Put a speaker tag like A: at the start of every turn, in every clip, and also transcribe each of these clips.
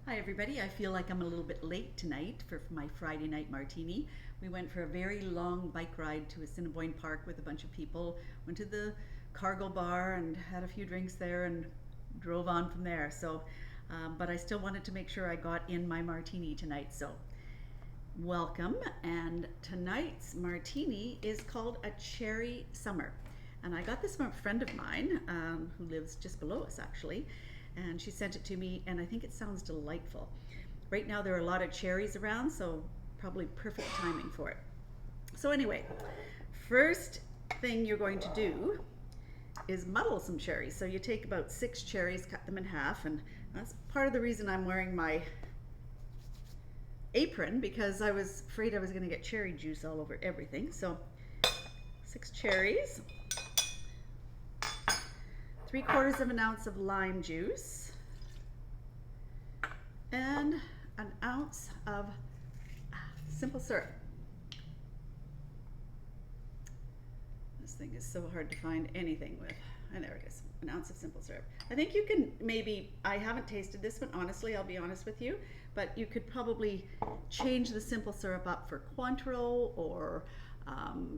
A: Hi everybody, I feel like I'm a little bit late tonight for my Friday night martini. We went for a very long bike ride to Assiniboine Park with a bunch of people, went to the cargo bar and had a few drinks there and drove on from there. But I still wanted to make sure I got in my martini tonight, so welcome. And tonight's martini is called a cherry summer. And I got this from a friend of mine who lives just below us actually. And she sent it to me, and I think it sounds delightful. Right now there are a lot of cherries around, so probably perfect timing for it. So anyway, first thing you're going to do is muddle some cherries. So you take about 6 cherries, cut them in half, and that's part of the reason I'm wearing my apron, because I was afraid I was going to get cherry juice all over everything. So 6 cherries, 3/4 of an ounce of lime juice, and an ounce of simple syrup. This thing is so hard to find anything with. And there it is, an ounce of simple syrup. I think you can maybe, I haven't tasted this one, honestly, I'll be honest with you, but you could probably change the simple syrup up for Cointreau or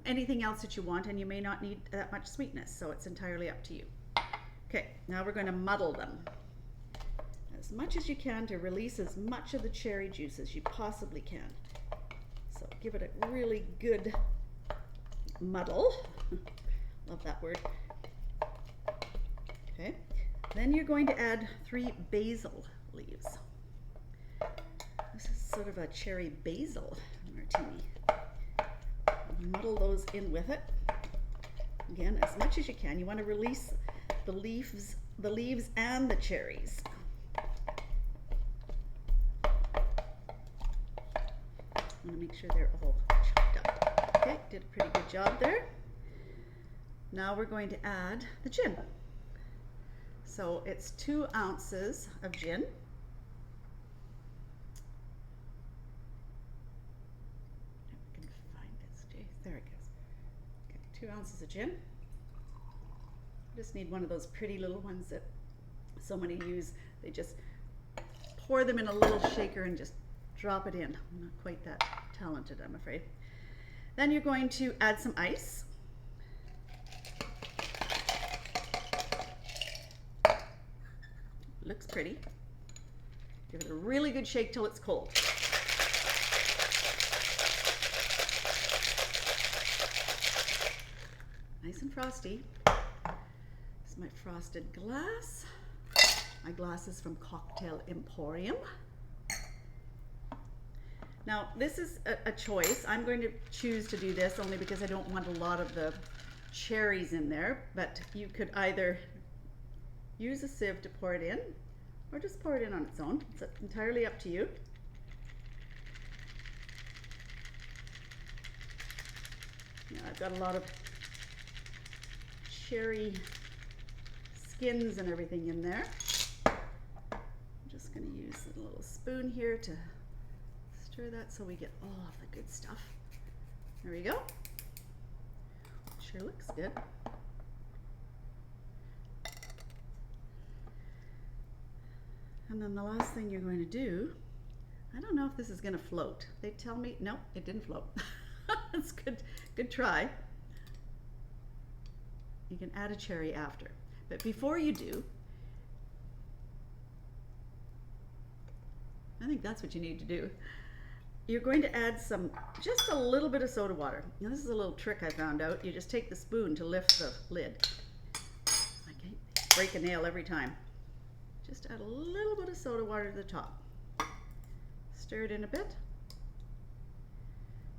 A: anything else that you want, and you may not need that much sweetness, so it's entirely up to you. Okay, now we're going to muddle them as much as you can to release as much of the cherry juice as you possibly can. So give it a really good muddle. Love that word. Okay, then you're going to add 3 basil leaves. This is sort of a cherry basil martini. Muddle those in with it. Again, as much as you can. You want to release the leaves and the cherries. I want to make sure they're all chopped up. Okay, did a pretty good job there. Now we're going to add the gin. So it's 2 ounces of gin. I can find it. There it goes. Okay, 2 ounces of gin. Just need one of those pretty little ones that so many use. They just pour them in a little shaker and just drop it in. I'm not quite that talented, I'm afraid. Then you're going to add some ice. Looks pretty. Give it a really good shake till it's cold. Nice and frosty. This is my frosted glass. My glass is from Cocktail Emporium. Now this is a choice. I'm going to choose to do this only because I don't want a lot of the cherries in there, but you could either use a sieve to pour it in or just pour it in on its own. It's entirely up to you. Now I've got a lot of cherry skins and everything in there. I'm just going to use a little spoon here to stir that so we get all of the good stuff. There we go. Sure looks good. And then the last thing you're going to do, I don't know if this is going to float. They tell me, no, it didn't float. That's good try. You can add a cherry after. But before you do, I think that's what you need to do. You're going to add just a little bit of soda water. Now this is a little trick I found out. You just take the spoon to lift the lid. I can't break a nail every time. Just add a little bit of soda water to the top. Stir it in a bit.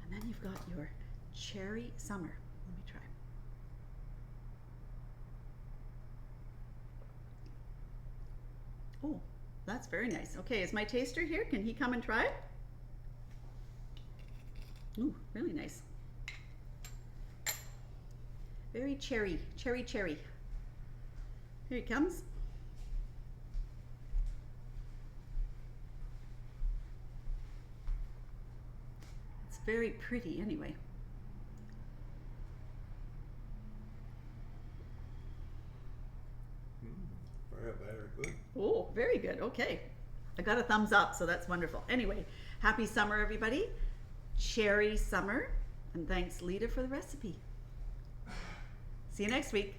A: And then you've got your cherry summer. Let me try. Oh, that's very nice. Okay, is my taster here? Can he come and try it? Ooh, really nice. Very cherry. Here he comes. It's very pretty anyway.
B: Very good.
A: Oh, very good. Okay. I got a thumbs up, so that's wonderful. Anyway, happy summer, everybody. Cherry summer. And thanks, Lita, for the recipe. See you next week.